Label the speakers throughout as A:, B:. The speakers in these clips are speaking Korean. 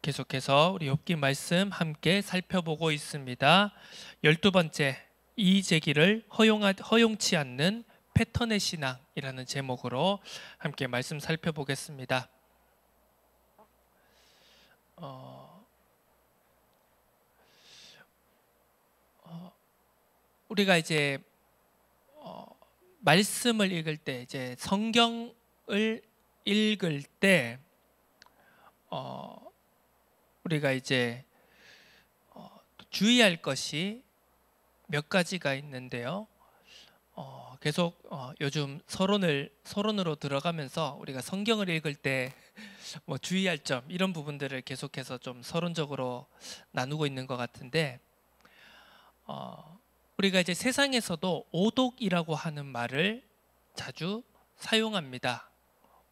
A: 계속해서 우리 욥기 말씀 함께 살펴보고 있습니다. 12번째, 이의제기를 허용치 않는 패턴의 신앙이라는 제목으로 함께 말씀 살펴보겠습니다. 우리가 이제 말씀을 읽을 때, 이제 성경을 읽을 때 우리가 이제 주의할 것이 몇 가지가 있는데요. 계속 요즘 서론으로 들어가면서 우리가 성경을 읽을 때 뭐 주의할 점, 이런 부분들을 계속해서 좀 서론적으로 나누고 있는 것 같은데, 우리가 이제 세상에서도 오독이라고 하는 말을 자주 사용합니다.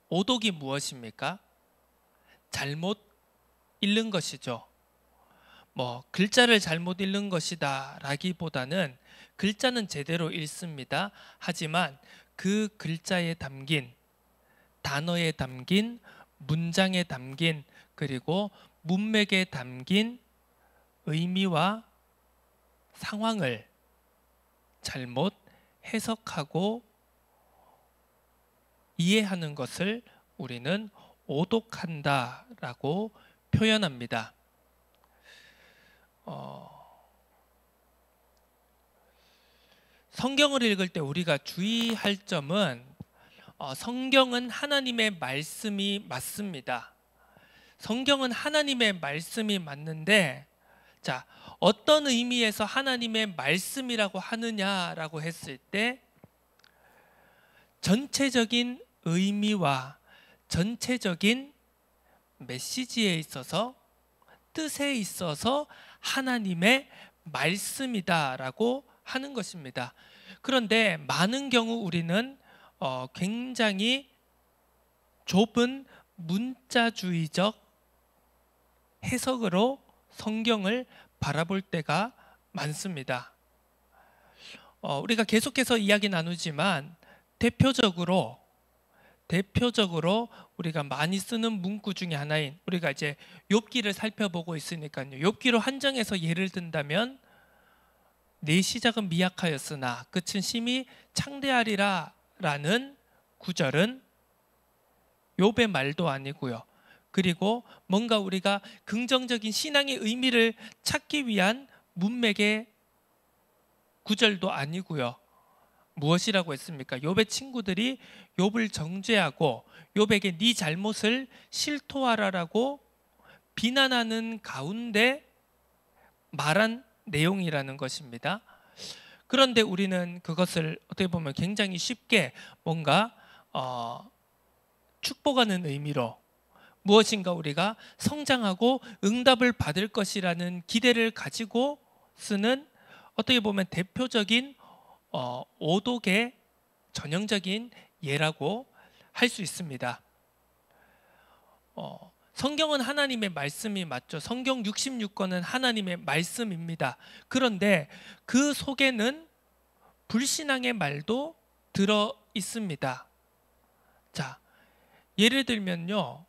A: 오독이 무엇입니까? 잘못 읽는 것이죠. 뭐 글자를 잘못 읽는 것이다 라기보다는 글자는 제대로 읽습니다. 하지만 그 글자에 담긴, 단어에 담긴, 문장에 담긴, 그리고 문맥에 담긴 의미와 상황을 잘못 해석하고 이해하는 것을 우리는 오독한다라고 표현합니다. 성경을 읽을 때 우리가 주의할 점은, 성경은 하나님의 말씀이 맞습니다. 성경은 하나님의 말씀이 맞는데, 자, 어떤 의미에서 하나님의 말씀이라고 하느냐라고 했을 때, 전체적인 의미와 전체적인 메시지에 있어서, 뜻에 있어서 하나님의 말씀이다라고 하는 것입니다. 그런데 많은 경우 우리는 굉장히 좁은 문자주의적 해석으로 성경을 바라볼 때가 많습니다. 우리가 계속해서 이야기 나누지만 대표적으로 우리가 많이 쓰는 문구 중에 하나인, 우리가 이제 욥기를 살펴보고 있으니까요. 욥기로 한정해서 예를 든다면, 내 시작은 미약하였으나 끝은 심히 창대하리라 라는 구절은 욥의 말도 아니고요. 그리고 뭔가 우리가 긍정적인 신앙의 의미를 찾기 위한 문맥의 구절도 아니고요. 무엇이라고 했습니까? 욥의 친구들이 욥을 정죄하고 욥에게 네 잘못을 실토하라라고 비난하는 가운데 말한 내용이라는 것입니다. 그런데 우리는 그것을 어떻게 보면 굉장히 쉽게 뭔가 축복하는 의미로, 무엇인가 우리가 성장하고 응답을 받을 것이라는 기대를 가지고 쓰는, 어떻게 보면 대표적인 오독의 전형적인 예라고 할 수 있습니다. 성경은 하나님의 말씀이 맞죠. 성경 66권은 하나님의 말씀입니다. 그런데 그 속에는 불신앙의 말도 들어 있습니다. 자, 예를 들면요,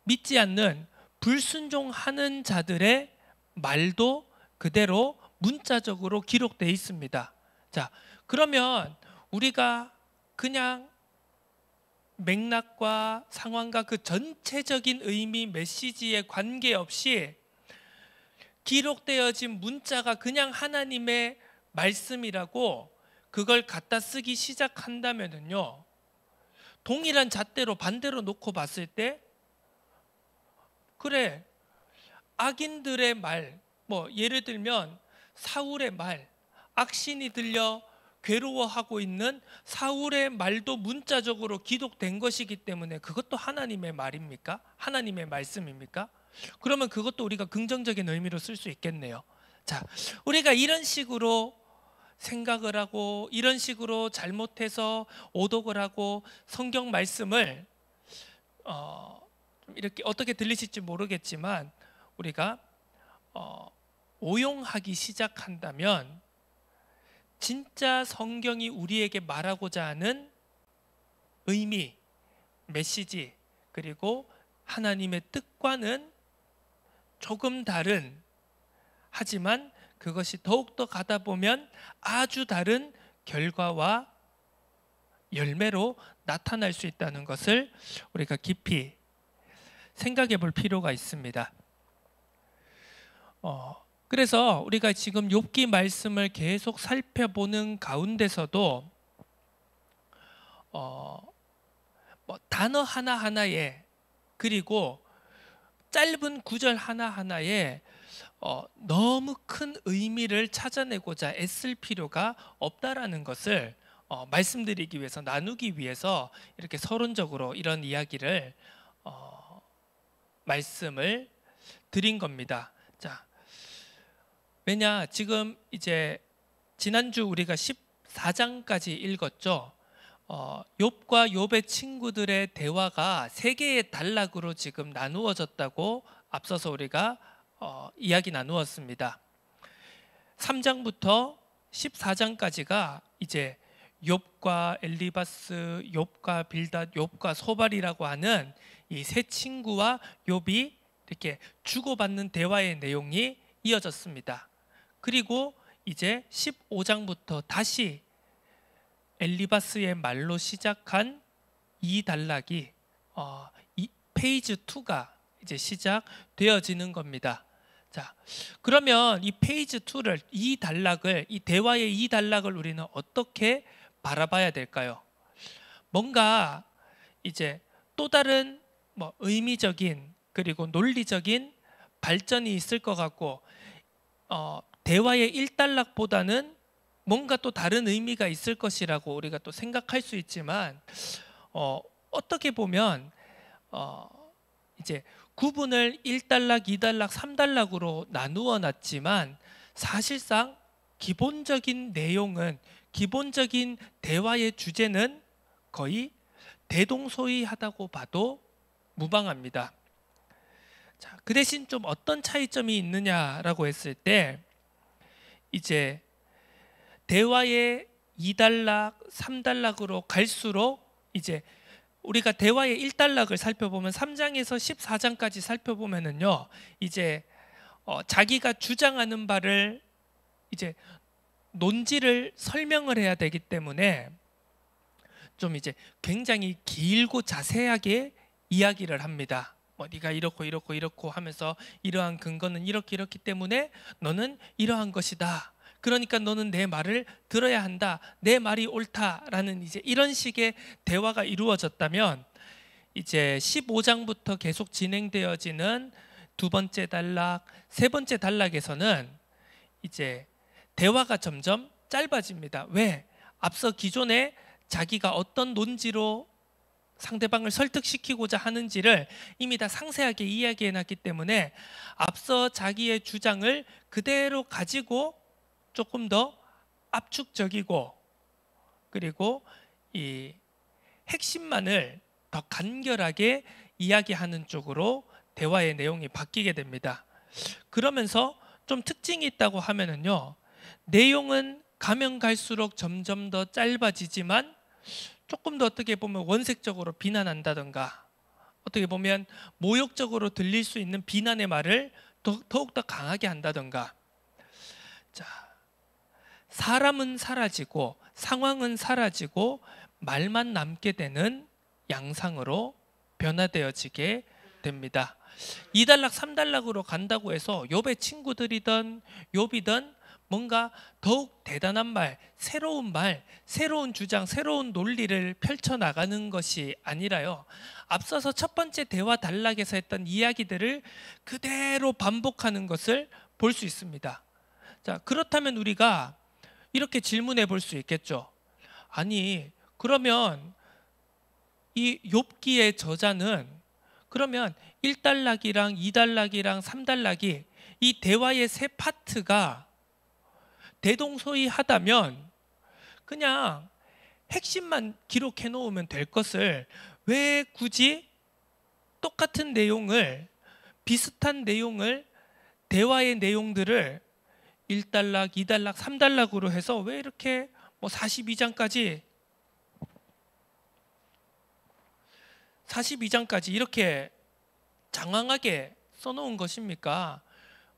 A: 믿지 않는 불순종하는 자들의 말도 그대로 문자적으로 기록되어 있습니다. 자, 그러면 우리가 그냥 맥락과 상황과 그 전체적인 의미, 메시지에 관계없이 기록되어진 문자가 그냥 하나님의 말씀이라고 그걸 갖다 쓰기 시작한다면요, 동일한 잣대로 반대로 놓고 봤을 때, 그래, 악인들의 말, 뭐 예를 들면 사울의 말, 악신이 들려 괴로워하고 있는 사울의 말도 문자적으로 기록된 것이기 때문에 그것도 하나님의 말입니까? 하나님의 말씀입니까? 그러면 그것도 우리가 긍정적인 의미로 쓸 수 있겠네요. 자, 우리가 이런 식으로 생각을 하고 이런 식으로 잘못해서 오독을 하고 성경 말씀을 이렇게 어떻게 들리실지 모르겠지만 우리가 오용하기 시작한다면 진짜 성경이 우리에게 말하고자 하는 의미, 메시지, 그리고 하나님의 뜻과는 조금 다른, 하지만 그것이 더욱더 가다 보면 아주 다른 결과와 열매로 나타날 수 있다는 것을 우리가 깊이 생각해 볼 필요가 있습니다. 그래서 우리가 지금 욥기 말씀을 계속 살펴보는 가운데서도 단어 하나하나에, 그리고 짧은 구절 하나하나에 너무 큰 의미를 찾아내고자 애쓸 필요가 없다라는 것을 말씀드리기 위해서, 나누기 위해서 이렇게 서론적으로 이런 이야기를 말씀을 드린 겁니다. 자, 왜냐, 지금 이제 지난주 우리가 14장까지 읽었죠. 욥과 욥의 친구들의 대화가 세 개의 단락으로 지금 나누어졌다고 앞서서 우리가 이야기 나누었습니다. 3장부터 14장까지가 이제 욥과 엘리바스, 욥과 빌닷, 욥과 소발이라고 하는 이 세 친구와 욥이 이렇게 주고받는 대화의 내용이 이어졌습니다. 그리고 이제 15장부터 다시 엘리바스의 말로 시작한 이 단락이 페이지 2가 이제 시작되어지는 겁니다. 자, 그러면 이 페이지 2를, 이 단락을, 이 대화의 이 단락을 우리는 어떻게 바라봐야 될까요? 뭔가 이제 또 다른 의미적인, 그리고 논리적인 발전이 있을 것 같고, 대화의 1단락보다는 뭔가 또 다른 의미가 있을 것이라고 우리가 또 생각할 수 있지만, 어떻게 보면 이제 구분을 1단락, 2단락, 3단락으로 나누어 놨지만 사실상 기본적인 내용은, 기본적인 대화의 주제는 거의 대동소이하다고 봐도 무방합니다. 자, 그 대신 좀 어떤 차이점이 있느냐라고 했을 때, 이제 대화의 2단락, 3단락으로 갈수록 이제 우리가 대화의 1단락을 살펴보면 3장에서 14장까지 살펴보면은요, 이제 자기가 주장하는 바를 이제 논지를 설명을 해야 되기 때문에 좀 이제 굉장히 길고 자세하게 이야기를 합니다. 네가 이렇고 이렇고 이렇고 하면서 이러한 근거는 이렇게 이렇기 때문에 너는 이러한 것이다. 그러니까 너는 내 말을 들어야 한다. 내 말이 옳다라는 이제 이런 식의 대화가 이루어졌다면, 이제 15장부터 계속 진행되어지는 두 번째 단락, 세 번째 단락에서는 이제 대화가 점점 짧아집니다. 왜? 앞서 기존에 자기가 어떤 논지로 상대방을 설득시키고자 하는지를 이미 다 상세하게 이야기해 놨기 때문에 앞서 자기의 주장을 그대로 가지고 조금 더 압축적이고, 그리고 이 핵심만을 더 간결하게 이야기하는 쪽으로 대화의 내용이 바뀌게 됩니다. 그러면서 좀 특징이 있다고 하면은요, 내용은 가면 갈수록 점점 더 짧아지지만 조금 더 어떻게 보면 원색적으로 비난한다던가, 어떻게 보면 모욕적으로 들릴 수 있는 비난의 말을 더욱더 강하게 한다던가. 자, 사람은 사라지고 상황은 사라지고 말만 남게 되는 양상으로 변화되어지게 됩니다. 2단락, 3단락으로 간다고 해서 욥의 친구들이든 욥이든 뭔가 더욱 대단한 말, 새로운 주장, 새로운 논리를 펼쳐나가는 것이 아니라요, 앞서서 첫 번째 대화 단락에서 했던 이야기들을 그대로 반복하는 것을 볼 수 있습니다. 자, 그렇다면 우리가 이렇게 질문해 볼 수 있겠죠. 아니, 그러면 이 욥기의 저자는 그러면 1단락이랑 2단락이랑 3단락이 이 대화의 세 파트가 대동소이하다면 그냥 핵심만 기록해 놓으면 될 것을 왜 굳이 똑같은 내용을, 비슷한 내용을, 대화의 내용들을 1단락, 2단락, 3단락으로 해서 왜 이렇게 42장까지 이렇게 장황하게 써놓은 것입니까?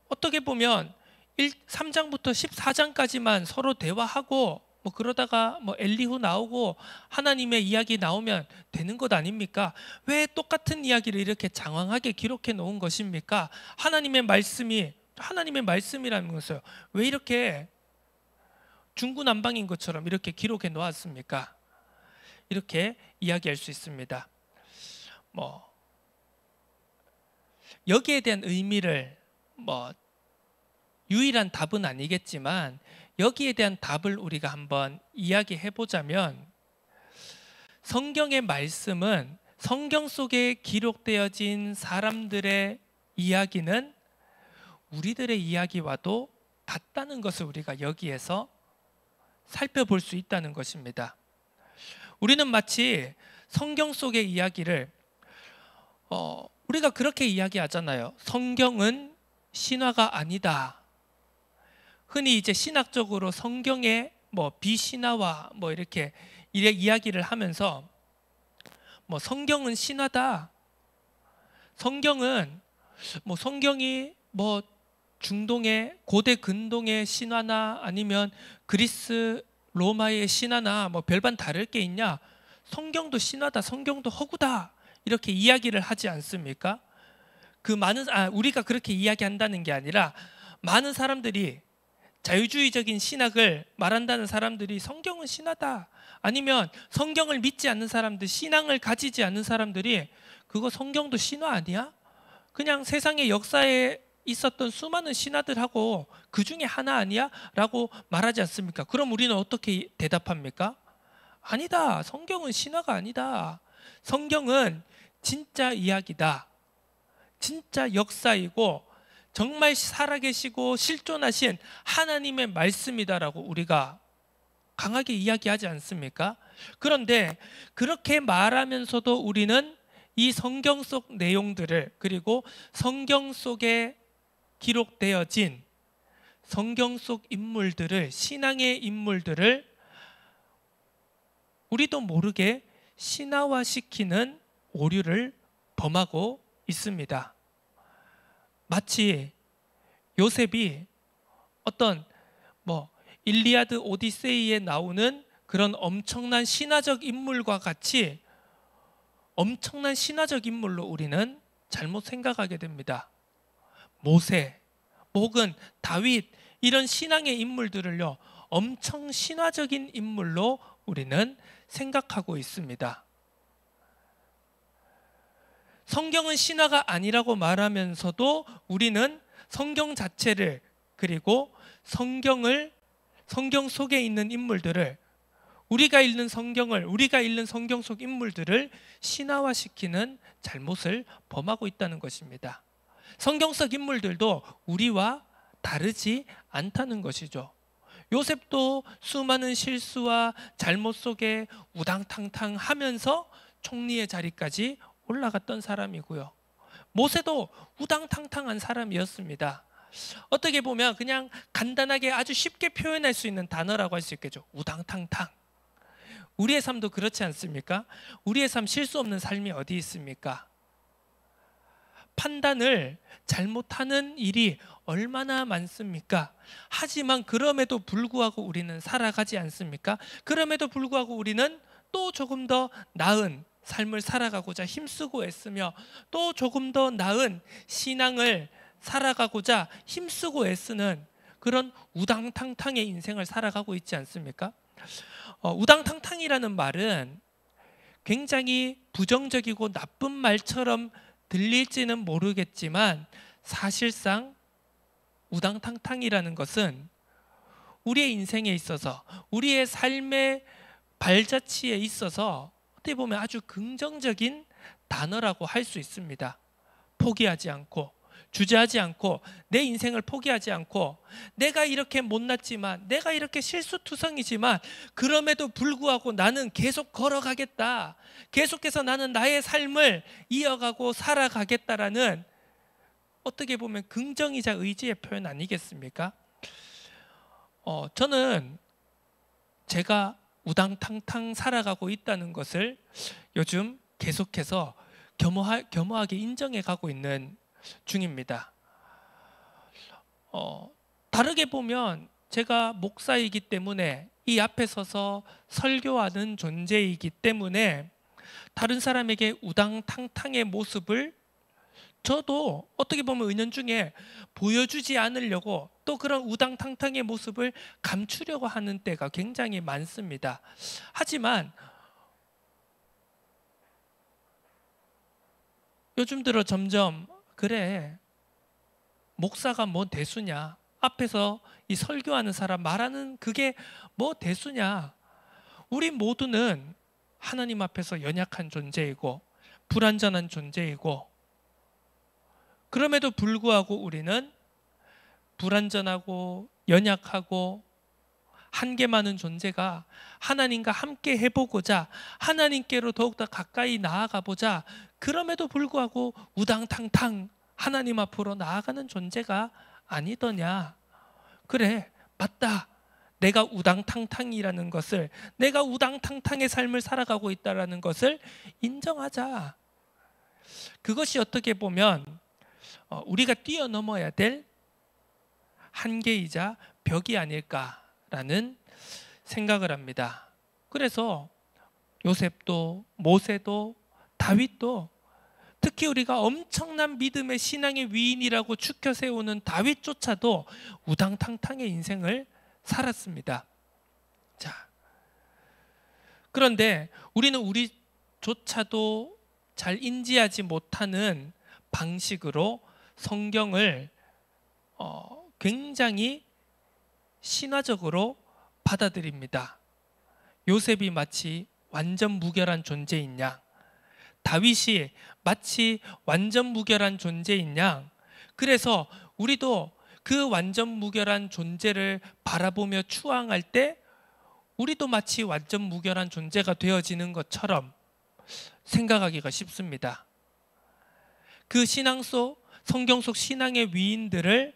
A: 어떻게 보면 3장부터 14장까지만 서로 대화하고 뭐 그러다가 뭐 엘리후 나오고 하나님의 이야기 나오면 되는 것 아닙니까? 왜 똑같은 이야기를 이렇게 장황하게 기록해 놓은 것입니까? 하나님의 말씀이라는 것을 왜 이렇게 중구난방인 것처럼 이렇게 기록해 놓았습니까? 이렇게 이야기할 수 있습니다. 뭐 여기에 대한 의미를 유일한 답은 아니겠지만 여기에 대한 답을 우리가 한번 이야기해 보자면, 성경의 말씀은 성경 속에 기록되어진 사람들의 이야기는 우리들의 이야기와도 같다는 것을 우리가 여기에서 살펴볼 수 있다는 것입니다. 우리는 마치 성경 속의 이야기를 우리가 그렇게 이야기하잖아요. 성경은 신화가 아니다. 흔히 이제 신학적으로 성경의 비신화와 이렇게 이야기를 하면서 성경은 신화다. 성경이 중동의 고대 근동의 신화나 아니면 그리스 로마의 신화나 별반 다를 게 있냐? 성경도 신화다. 성경도 허구다. 이렇게 이야기를 하지 않습니까? 우리가 그렇게 이야기한다는 게 아니라 많은 사람들이, 자유주의적인 신학을 말한다는 사람들이 성경은 신화다, 아니면 성경을 믿지 않는 사람들, 신앙을 가지지 않는 사람들이 그거 성경도 신화 아니야? 그냥 세상의 역사에 있었던 수많은 신화들하고 그 중에 하나 아니야? 라고 말하지 않습니까? 그럼 우리는 어떻게 대답합니까? 아니다. 성경은 신화가 아니다. 성경은 진짜 이야기다. 진짜 역사이고 정말 살아계시고 실존하신 하나님의 말씀이다라고 우리가 강하게 이야기하지 않습니까? 그런데 그렇게 말하면서도 우리는 이 성경 속 내용들을, 그리고 성경 속에 기록되어진 성경 속 인물들을, 신앙의 인물들을 우리도 모르게 신화화시키는 오류를 범하고 있습니다. 마치 요셉이 어떤 일리아드 오디세이에 나오는 그런 엄청난 신화적 인물과 같이 엄청난 신화적 인물로 우리는 잘못 생각하게 됩니다. 모세 혹은 다윗, 이런 신앙의 인물들을요, 엄청 신화적인 인물로 우리는 생각하고 있습니다. 성경은 신화가 아니라고 말하면서도 우리는 성경 자체를, 그리고 성경 속에 있는 인물들을, 우리가 읽는 성경 속 인물들을 신화화시키는 잘못을 범하고 있다는 것입니다. 성경 속 인물들도 우리와 다르지 않다는 것이죠. 요셉도 수많은 실수와 잘못 속에 우당탕탕 하면서 총리의 자리까지 올라갔던 사람이고요. 모세도 우당탕탕한 사람이었습니다. 어떻게 보면 그냥 간단하게 아주 쉽게 표현할 수 있는 단어라고 할 수 있겠죠. 우당탕탕. 우리의 삶도 그렇지 않습니까? 우리의 삶 실수 없는 삶이 어디 있습니까? 판단을 잘못하는 일이 얼마나 많습니까? 하지만 그럼에도 불구하고 우리는 살아가지 않습니까? 그럼에도 불구하고 우리는 또 조금 더 나은 삶을 살아가고자 힘쓰고 애쓰며, 또 조금 더 나은 신앙을 살아가고자 힘쓰고 애쓰는 그런 우당탕탕의 인생을 살아가고 있지 않습니까? 우당탕탕이라는 말은 굉장히 부정적이고 나쁜 말처럼 들릴지는 모르겠지만, 사실상 우당탕탕이라는 것은 우리의 인생에 있어서, 우리의 삶의 발자취에 있어서 어떻게 보면 아주 긍정적인 단어라고 할 수 있습니다. 포기하지 않고, 주저하지 않고, 내 인생을 포기하지 않고, 내가 이렇게 못났지만, 내가 이렇게 실수투성이지만 그럼에도 불구하고 나는 계속 걸어가겠다, 계속해서 나는 나의 삶을 이어가고 살아가겠다라는, 어떻게 보면 긍정이자 의지의 표현 아니겠습니까? 저는 제가 우당탕탕 살아가고 있다는 것을 요즘 계속해서 겸허하게 인정해 가고 있는 중입니다. 다르게 보면 제가 목사이기 때문에 이 앞에 서서 설교하는 존재이기 때문에 다른 사람에게 우당탕탕의 모습을 저도 어떻게 보면 은연중에 보여주지 않으려고 또 그런 우당탕탕의 모습을 감추려고 하는 때가 굉장히 많습니다. 하지만 요즘 들어 점점 그래, 목사가 뭐 대수냐, 앞에서 이 설교하는 사람 말하는 그게 뭐 대수냐, 우리 모두는 하나님 앞에서 연약한 존재이고 불완전한 존재이고, 그럼에도 불구하고 우리는 불완전하고 연약하고 한계 많은 존재가 하나님과 함께 해보고자, 하나님께로 더욱더 가까이 나아가보자, 그럼에도 불구하고 우당탕탕 하나님 앞으로 나아가는 존재가 아니더냐. 그래, 맞다. 내가 우당탕탕이라는 것을, 내가 우당탕탕의 삶을 살아가고 있다는 것을 인정하자. 그것이 어떻게 보면 우리가 뛰어넘어야 될 한계이자 벽이 아닐까라는 생각을 합니다. 그래서 요셉도 모세도 다윗도, 특히 우리가 엄청난 믿음의 신앙의 위인이라고 추켜 세우는 다윗조차도 우당탕탕의 인생을 살았습니다. 자, 그런데 우리는 우리조차도 잘 인지하지 못하는 방식으로 성경을 굉장히 신화적으로 받아들입니다. 요셉이 마치 완전 무결한 존재인 양, 다윗이 마치 완전 무결한 존재인 양, 그래서 우리도 그 완전 무결한 존재를 바라보며 추앙할 때 우리도 마치 완전 무결한 존재가 되어지는 것처럼 생각하기가 쉽습니다. 그 신앙 속, 성경 속 신앙의 위인들을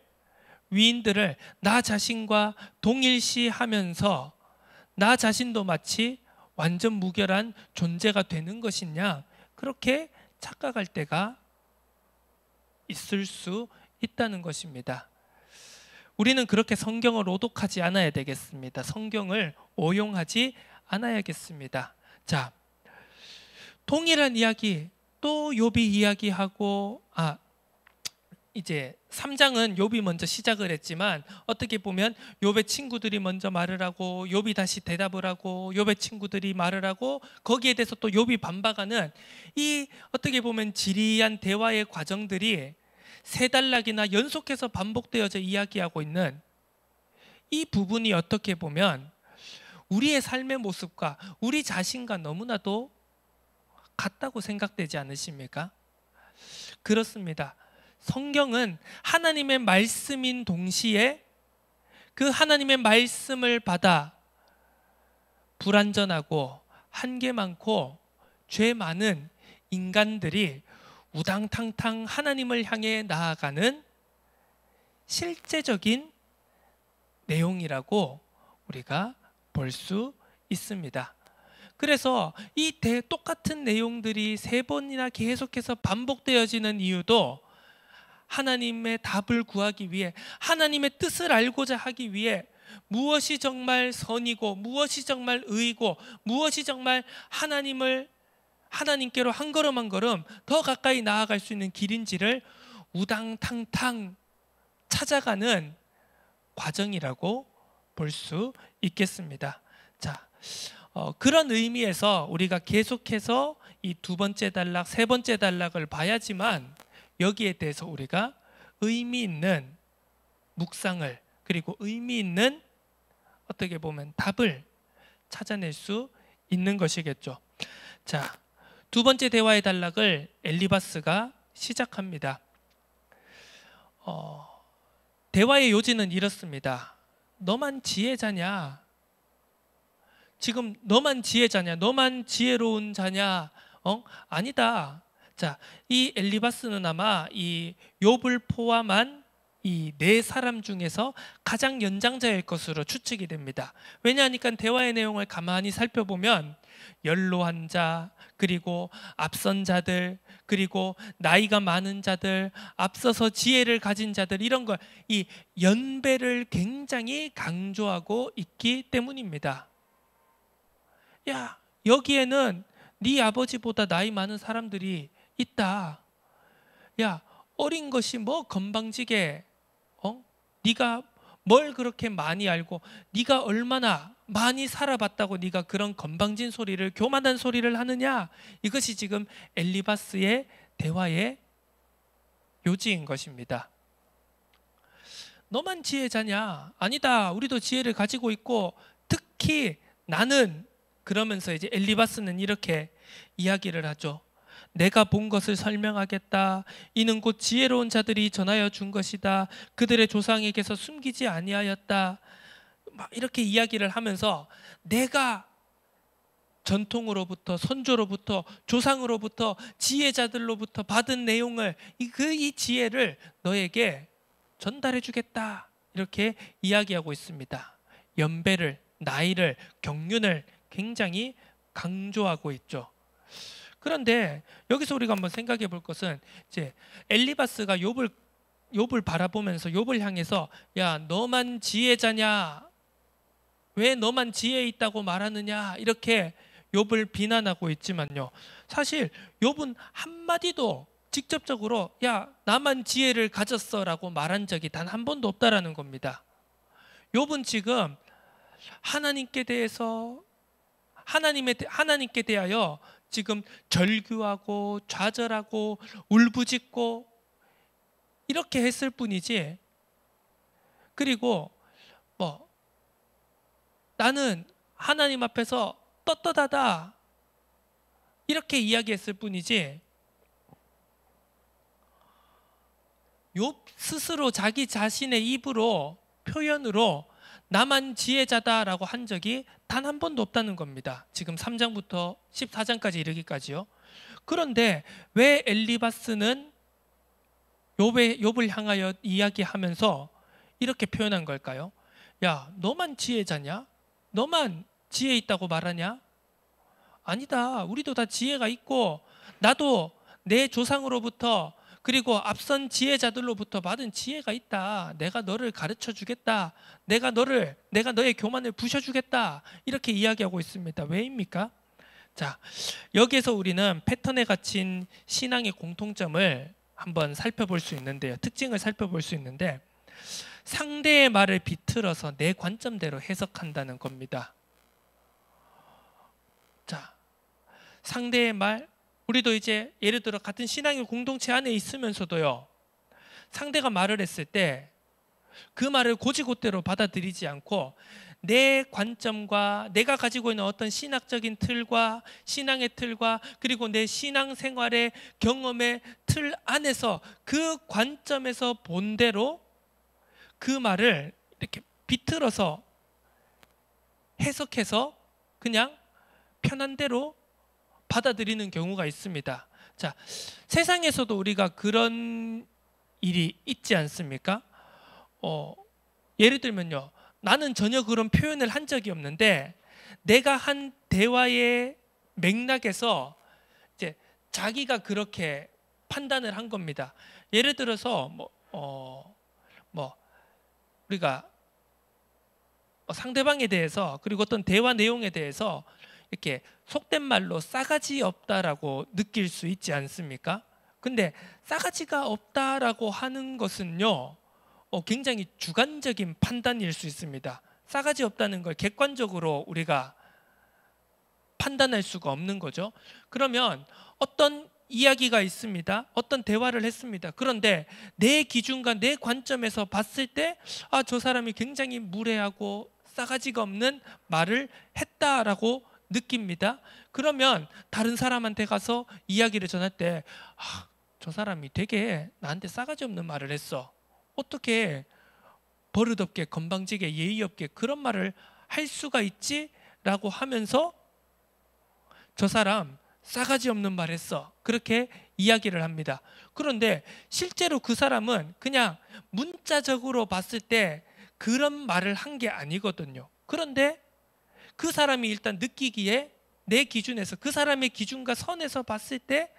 A: 나 자신과 동일시하면서 나 자신도 마치 완전 무결한 존재가 되는 것이냐, 그렇게 착각할 때가 있을 수 있다는 것입니다. 우리는 그렇게 성경을 오독하지 않아야 되겠습니다. 성경을 오용하지 않아야겠습니다. 자, 동일한 이야기, 또 욥이 이야기하고, 이제 3장은 욥이 먼저 시작을 했지만 어떻게 보면 욥의 친구들이 먼저 말을 하고 욥이 다시 대답을 하고 욥의 친구들이 말을 하고 거기에 대해서 또 욥이 반박하는 이 어떻게 보면 지리한 대화의 과정들이 세 단락이나 연속해서 반복되어져 이야기하고 있는 이 부분이 어떻게 보면 우리의 삶의 모습과 우리 자신과 너무나도 같다고 생각되지 않으십니까? 그렇습니다. 성경은 하나님의 말씀인 동시에 그 하나님의 말씀을 받아 불완전하고 한계 많고 죄 많은 인간들이 우당탕탕 하나님을 향해 나아가는 실제적인 내용이라고 우리가 볼 수 있습니다. 그래서 이 똑같은 내용들이 세 번이나 계속해서 반복되어지는 이유도 하나님의 답을 구하기 위해, 하나님의 뜻을 알고자 하기 위해 무엇이 정말 선이고 무엇이 정말 의이고 무엇이 정말 하나님께로 한 걸음 한 걸음 더 가까이 나아갈 수 있는 길인지를 우당탕탕 찾아가는 과정이라고 볼 수 있겠습니다. 자, 그런 의미에서 우리가 계속해서 이 두 번째 단락, 세 번째 단락을 봐야지만 여기에 대해서 우리가 의미 있는 묵상을, 그리고 의미 있는 어떻게 보면 답을 찾아낼 수 있는 것이겠죠. 자, 두 번째 대화의 단락을 엘리바스가 시작합니다. 대화의 요지는 이렇습니다. 너만 지혜자냐? 지금 너만 지혜자냐? 너만 지혜로운 자냐? 아니다. 자, 이 엘리바스는 아마 이 욥을 포함한 이 네 사람 중에서 가장 연장자일 것으로 추측이 됩니다. 왜냐하니까 대화의 내용을 가만히 살펴보면 연로한 자, 그리고 앞선 자들, 그리고 나이가 많은 자들, 앞서서 지혜를 가진 자들, 이런 걸, 이 연배를 굉장히 강조하고 있기 때문입니다. 야, 여기에는 네 아버지보다 나이 많은 사람들이 있다. 야, 어린 것이 뭐 건방지게, 네가 뭘 그렇게 많이 알고, 네가 얼마나 많이 살아봤다고 네가 그런 건방진 소리를, 교만한 소리를 하느냐. 이것이 지금 엘리바스의 대화의 요지인 것입니다. 너만 지혜자냐? 아니다. 우리도 지혜를 가지고 있고, 특히 나는, 그러면서 이제 엘리바스는 이렇게 이야기를 하죠. 내가 본 것을 설명하겠다. 이는 곧 지혜로운 자들이 전하여 준 것이다. 그들의 조상에게서 숨기지 아니하였다. 막 이렇게 이야기를 하면서 내가 전통으로부터, 선조로부터, 조상으로부터, 지혜자들로부터 받은 내용을, 이 지혜를 너에게 전달해 주겠다. 이렇게 이야기하고 있습니다. 연배를, 나이를, 경륜을 굉장히 강조하고 있죠. 그런데 여기서 우리가 한번 생각해 볼 것은, 이제 엘리바스가 욥을 바라보면서 욥을 향해서, 야, 너만 지혜자냐? 왜 너만 지혜 있다고 말하느냐? 이렇게 욥을 비난하고 있지만요, 사실 욥은 한마디도 직접적으로 야, 나만 지혜를 가졌어라고 말한 적이 단 한 번도 없다라는 겁니다. 욥은 지금 하나님께 대해서, 하나님께 대하여 지금 절규하고 좌절하고 울부짖고 이렇게 했을 뿐이지, 그리고 뭐 나는 하나님 앞에서 떳떳하다 이렇게 이야기했을 뿐이지, 욥 스스로 자기 자신의 입으로, 표현으로 나만 지혜자다라고 한 적이 단 한 번도 없다는 겁니다. 지금 3장부터 14장까지 이르기까지요. 그런데 왜 엘리바스는 욥을 향하여 이야기하면서 이렇게 표현한 걸까요? 야, 너만 지혜자냐? 너만 지혜 있다고 말하냐? 아니다. 우리도 다 지혜가 있고, 나도 내 조상으로부터, 그리고 앞선 지혜자들로부터 받은 지혜가 있다. 내가 너를 가르쳐 주겠다. 내가 너의 교만을 부셔주겠다. 이렇게 이야기하고 있습니다. 왜입니까? 자, 여기에서 우리는 패턴에 갇힌 신앙의 공통점을 한번 살펴볼 수 있는데요. 특징을 살펴볼 수 있는데, 상대의 말을 비틀어서 내 관점대로 해석한다는 겁니다. 자, 상대의 말, 우리도 이제 예를 들어 같은 신앙의 공동체 안에 있으면서도요, 상대가 말을 했을 때 그 말을 곧이곧대로 받아들이지 않고 내 관점과 내가 가지고 있는 어떤 신학적인 틀과 신앙의 틀과, 그리고 내 신앙생활의 경험의 틀 안에서 그 관점에서 본 대로 그 말을 이렇게 비틀어서 해석해서 그냥 편한 대로 받아들이는 경우가 있습니다. 자, 세상에서도 우리가 그런 일이 있지 않습니까? 예를 들면요, 나는 전혀 그런 표현을 한 적이 없는데 내가 한 대화의 맥락에서 이제 자기가 그렇게 판단을 한 겁니다. 예를 들어서 우리가 상대방에 대해서, 그리고 어떤 대화 내용에 대해서 이렇게 속된 말로 싸가지 없다라고 느낄 수 있지 않습니까? 근데 싸가지가 없다라고 하는 것은요, 굉장히 주관적인 판단일 수 있습니다. 싸가지 없다는 걸 객관적으로 우리가 판단할 수가 없는 거죠. 그러면 어떤 이야기가 있습니다. 어떤 대화를 했습니다. 그런데 내 기준과 내 관점에서 봤을 때, 아, 저 사람이 굉장히 무례하고 싸가지가 없는 말을 했다라고 느낍니다. 그러면 다른 사람한테 가서 이야기를 전할 때, 아, 저 사람이 되게 나한테 싸가지 없는 말을 했어. 어떻게 버릇없게, 건방지게, 예의 없게 그런 말을 할 수가 있지? 라고 하면서 저 사람 싸가지 없는 말 했어. 그렇게 이야기를 합니다. 그런데 실제로 그 사람은 그냥 문자적으로 봤을 때 그런 말을 한 게 아니거든요. 그런데 그 사람이 일단 느끼기에 내 기준에서, 그 사람의 기준과 선에서 봤을 때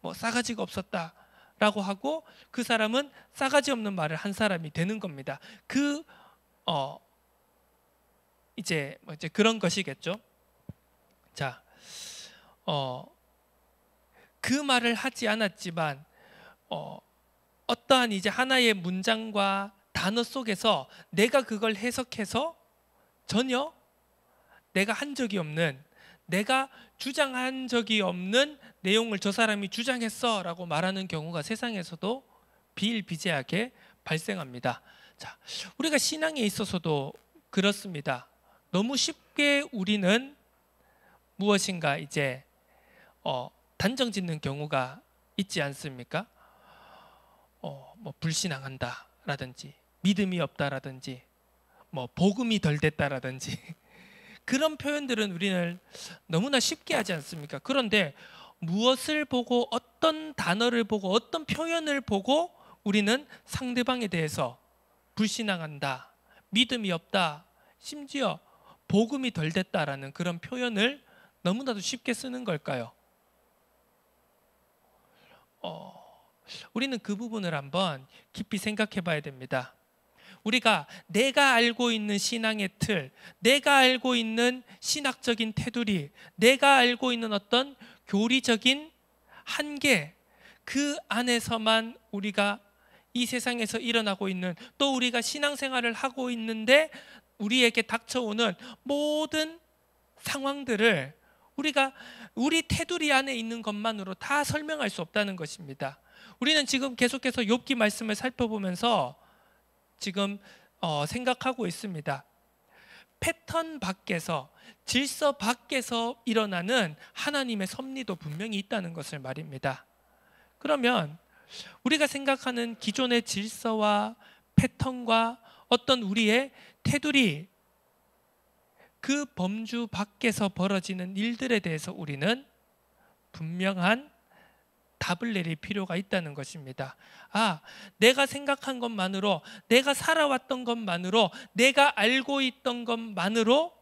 A: 뭐 싸가지가 없었다라고 하고, 그 사람은 싸가지 없는 말을 한 사람이 되는 겁니다. 이제 그런 것이겠죠. 자, 그 말을 하지 않았지만 어떠한 이제 하나의 문장과 단어 속에서 내가 그걸 해석해서 전혀 내가 한 적이 없는, 내가 주장한 적이 없는 내용을 저 사람이 주장했어 라고 말하는 경우가 세상에서도 비일비재하게 발생합니다. 자, 우리가 신앙에 있어서도 그렇습니다. 너무 쉽게 우리는 무엇인가 이제 단정 짓는 경우가 있지 않습니까? 뭐 불신앙한다 라든지 믿음이 없다라든지 뭐 복음이 덜 됐다라든지 그런 표현들은 우리는 너무나 쉽게 하지 않습니까? 그런데 무엇을 보고, 어떤 단어를 보고, 어떤 표현을 보고 우리는 상대방에 대해서 불신앙한다, 믿음이 없다, 심지어 복음이 덜 됐다라는 그런 표현을 너무나도 쉽게 쓰는 걸까요? 우리는 그 부분을 한번 깊이 생각해 봐야 됩니다. 우리가 내가 알고 있는 신앙의 틀, 내가 알고 있는 신학적인 테두리, 내가 알고 있는 어떤 교리적인 한계, 그 안에서만 우리가 이 세상에서 일어나고 있는, 또 우리가 신앙생활을 하고 있는데 우리에게 닥쳐오는 모든 상황들을 우리가 우리 테두리 안에 있는 것만으로 다 설명할 수 없다는 것입니다. 우리는 지금 계속해서 욥기 말씀을 살펴보면서 지금 생각하고 있습니다. 패턴 밖에서, 질서 밖에서 일어나는 하나님의 섭리도 분명히 있다는 것을 말입니다. 그러면 우리가 생각하는 기존의 질서와 패턴과 어떤 우리의 테두리, 그 범주 밖에서 벌어지는 일들에 대해서 우리는 분명한 답을 내릴 필요가 있다는 것입니다. 내가 생각한 것만으로, 내가 살아왔던 것만으로, 내가 알고 있던 것만으로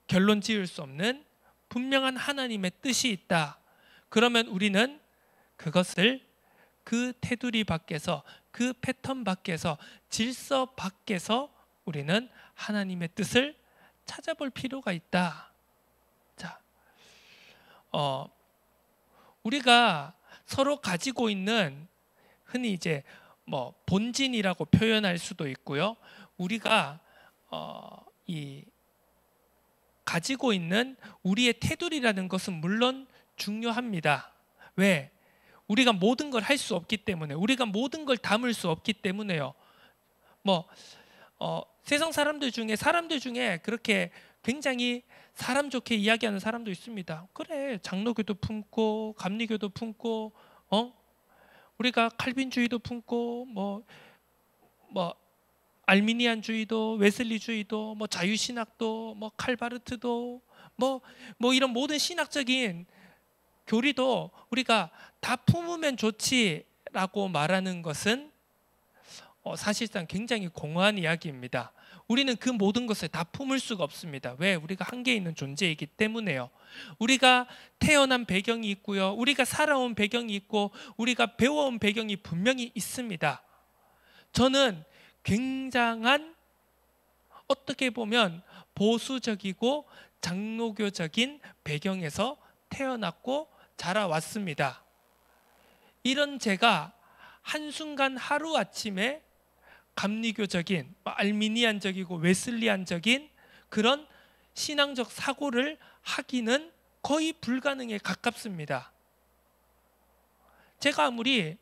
A: 결론 지을 수 없는 분명한 하나님의 뜻이 있다. 그러면 우리는 그것을 그 테두리 밖에서, 그 패턴 밖에서, 질서 밖에서 우리는 하나님의 뜻을 찾아볼 필요가 있다. 자, 우리가 서로 가지고 있는, 흔히 이제 뭐 본진이라고 표현할 수도 있고요. 우리가 가지고 있는 우리의 테두리라는 것은 물론 중요합니다. 왜? 우리가 모든 걸 할 수 없기 때문에, 우리가 모든 걸 담을 수 없기 때문에요. 세상 사람들 중에 그렇게 굉장히 사람 좋게 이야기하는 사람도 있습니다. 그래, 장로교도 품고 감리교도 품고 우리가 칼빈주의도 품고 뭐 알미니안주의도, 웨슬리주의도, 뭐 자유신학도, 뭐 칼바르트도, 뭐 이런 모든 신학적인 교리도 우리가 다 품으면 좋지라고 말하는 것은 사실상 굉장히 공허한 이야기입니다. 우리는 그 모든 것을 다 품을 수가 없습니다. 왜? 우리가 한계 있는 존재이기 때문에요. 우리가 태어난 배경이 있고요, 우리가 살아온 배경이 있고, 우리가 배워온 배경이 분명히 있습니다. 저는 굉장한, 어떻게 보면 보수적이고 장로교적인 배경에서 태어났고 자라왔습니다. 이런 제가 한순간 하루아침에 감리교적인, 알미니안적이고 웨슬리안적인 그런 신앙적 사고를 하기는 거의 불가능에 가깝습니다. 제가 아무리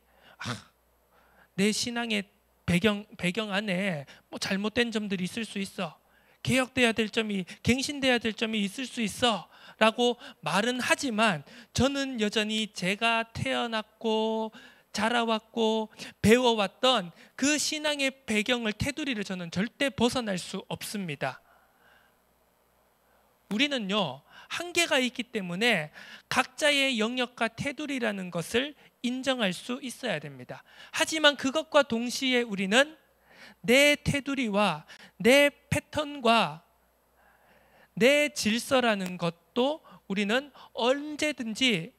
A: 내 신앙의 배경 안에 뭐 잘못된 점들이 있을 수 있어, 개혁돼야 될 점이, 갱신돼야 될 점이 있을 수 있어 라고 말은 하지만, 저는 여전히 제가 태어났고 자라왔고 배워왔던 그 신앙의 배경을, 테두리를 저는 절대 벗어날 수 없습니다. 우리는요, 한계가 있기 때문에 각자의 영역과 테두리라는 것을 인정할 수 있어야 됩니다. 하지만 그것과 동시에 우리는 내 테두리와 내 패턴과 내 질서라는 것도 우리는 언제든지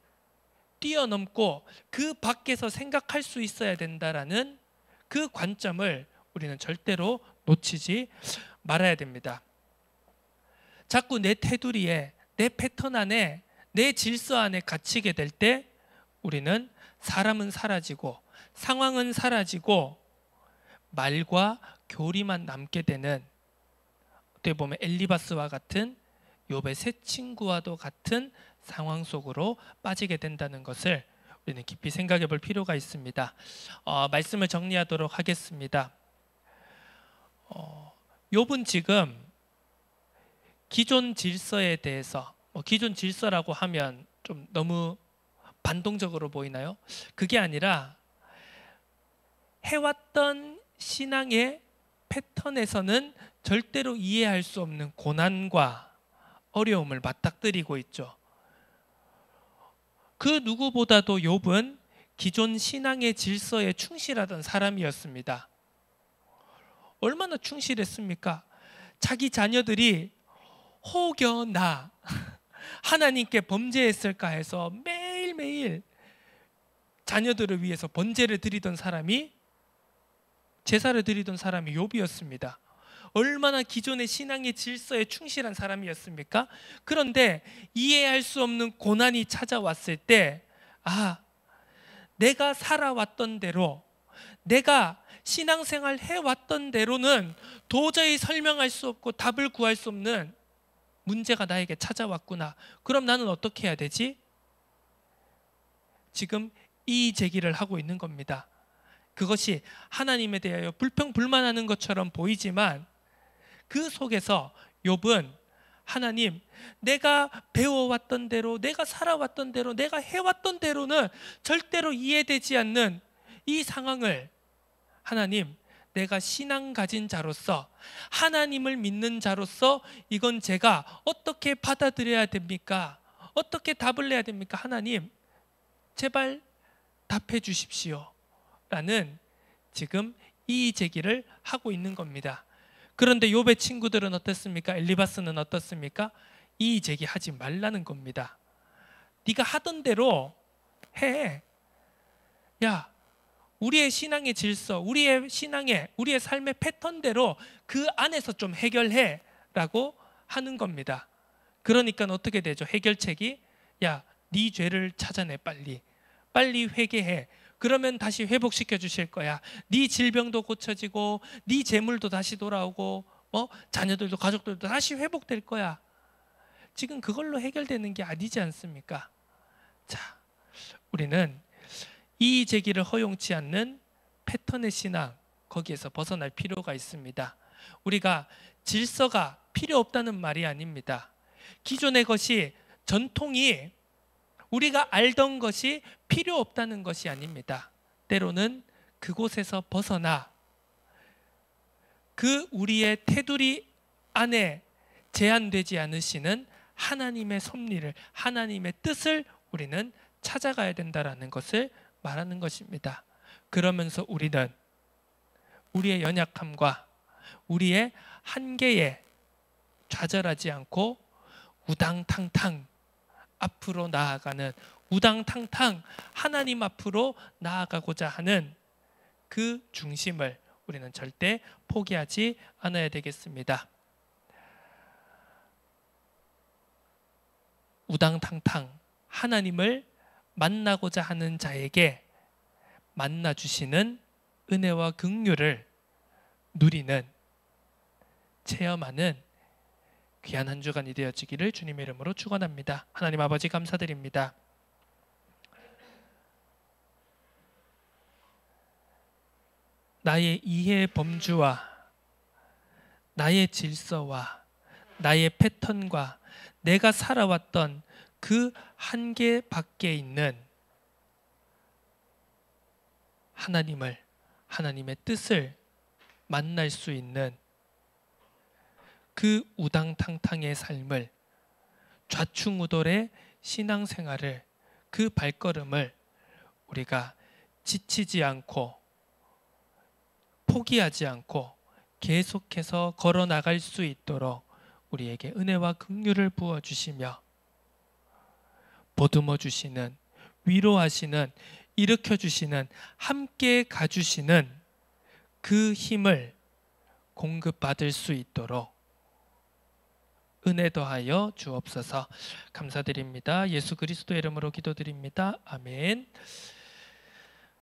A: 뛰어넘고 그 밖에서 생각할 수 있어야 된다라는 그 관점을 우리는 절대로 놓치지 말아야 됩니다. 자꾸 내 테두리에, 내 패턴 안에, 내 질서 안에 갇히게 될 때 우리는 사람은 사라지고 상황은 사라지고 말과 교리만 남게 되는, 어떻게 보면 엘리바스와 같은, 욥의 세 친구와도 같은 상황 속으로 빠지게 된다는 것을 우리는 깊이 생각해 볼 필요가 있습니다. 말씀을 정리하도록 하겠습니다. 욥은 지금 기존 질서에 대해서, 기존 질서라고 하면 좀 너무 반동적으로 보이나요? 그게 아니라 해왔던 신앙의 패턴에서는 절대로 이해할 수 없는 고난과 어려움을 맞닥뜨리고 있죠. 그 누구보다도 욥은 기존 신앙의 질서에 충실하던 사람이었습니다. 얼마나 충실했습니까? 자기 자녀들이 혹여나 하나님께 범죄했을까 해서 매일매일 자녀들을 위해서 번제를 드리던 사람이, 제사를 드리던 사람이 욥이었습니다. 얼마나 기존의 신앙의 질서에 충실한 사람이었습니까? 그런데 이해할 수 없는 고난이 찾아왔을 때, 내가 살아왔던 대로, 내가 신앙생활 해왔던 대로는 도저히 설명할 수 없고 답을 구할 수 없는 문제가 나에게 찾아왔구나. 그럼 나는 어떻게 해야 되지? 지금 이의 제기를 하고 있는 겁니다. 그것이 하나님에 대하여 불평불만하는 것처럼 보이지만 그 속에서 욥은 하나님, 내가 배워왔던 대로, 내가 살아왔던 대로, 내가 해왔던 대로는 절대로 이해되지 않는 이 상황을, 하나님, 내가 신앙 가진 자로서, 하나님을 믿는 자로서 이건 제가 어떻게 받아들여야 됩니까? 어떻게 답을 내야 됩니까? 하나님, 제발 답해 주십시오 라는 지금 이의 제기를 하고 있는 겁니다. 그런데 욥의 친구들은 어떻습니까? 엘리바스는 어떻습니까? 이의 제기하지 말라는 겁니다. 네가 하던 대로 해. 야, 우리의 신앙의 질서, 우리의 삶의 패턴대로 그 안에서 좀 해결해 라고 하는 겁니다. 그러니까 어떻게 되죠? 해결책이, 야, 네 죄를 찾아내, 빨리 회개해. 그러면 다시 회복시켜 주실 거야. 네 질병도 고쳐지고 네 재물도 다시 돌아오고 자녀들도 가족들도 다시 회복될 거야. 지금 그걸로 해결되는 게 아니지 않습니까? 자, 우리는 이의 제기를 허용치 않는 패턴의 신앙, 거기에서 벗어날 필요가 있습니다. 우리가 질서가 필요 없다는 말이 아닙니다. 기존의 것이, 전통이, 우리가 알던 것이 필요 없다는 것이 아닙니다. 때로는 그곳에서 벗어나 그 우리의 테두리 안에 제한되지 않으시는 하나님의 섭리를, 하나님의 뜻을 우리는 찾아가야 된다는 것을 말하는 것입니다. 그러면서 우리는 우리의 연약함과 우리의 한계에 좌절하지 않고 우당탕탕 앞으로 나아가는, 우당탕탕 하나님 앞으로 나아가고자 하는 그 중심을 우리는 절대 포기하지 않아야 되겠습니다. 우당탕탕 하나님을 만나고자 하는 자에게 만나주시는 은혜와 긍휼을 누리는, 체험하는 귀한 한 주간이 되어지기를 주님의 이름으로 축원합니다. 하나님 아버지 감사드립니다. 나의 이해 범주와 나의 질서와 나의 패턴과 내가 살아왔던 그 한계 밖에 있는 하나님을, 하나님의 뜻을 만날 수 있는 그 우당탕탕의 삶을 좌충우돌의 신앙생활을, 그 발걸음을 우리가 지치지 않고 포기하지 않고 계속해서 걸어 나갈 수 있도록 우리에게 은혜와 긍휼을 부어 주시며 보듬어 주시는, 위로하시는, 일으켜 주시는, 함께 가주시는 그 힘을 공급받을 수 있도록 은혜 더하여 주옵소서. 감사드립니다. 예수 그리스도의 이름으로 기도드립니다. 아멘.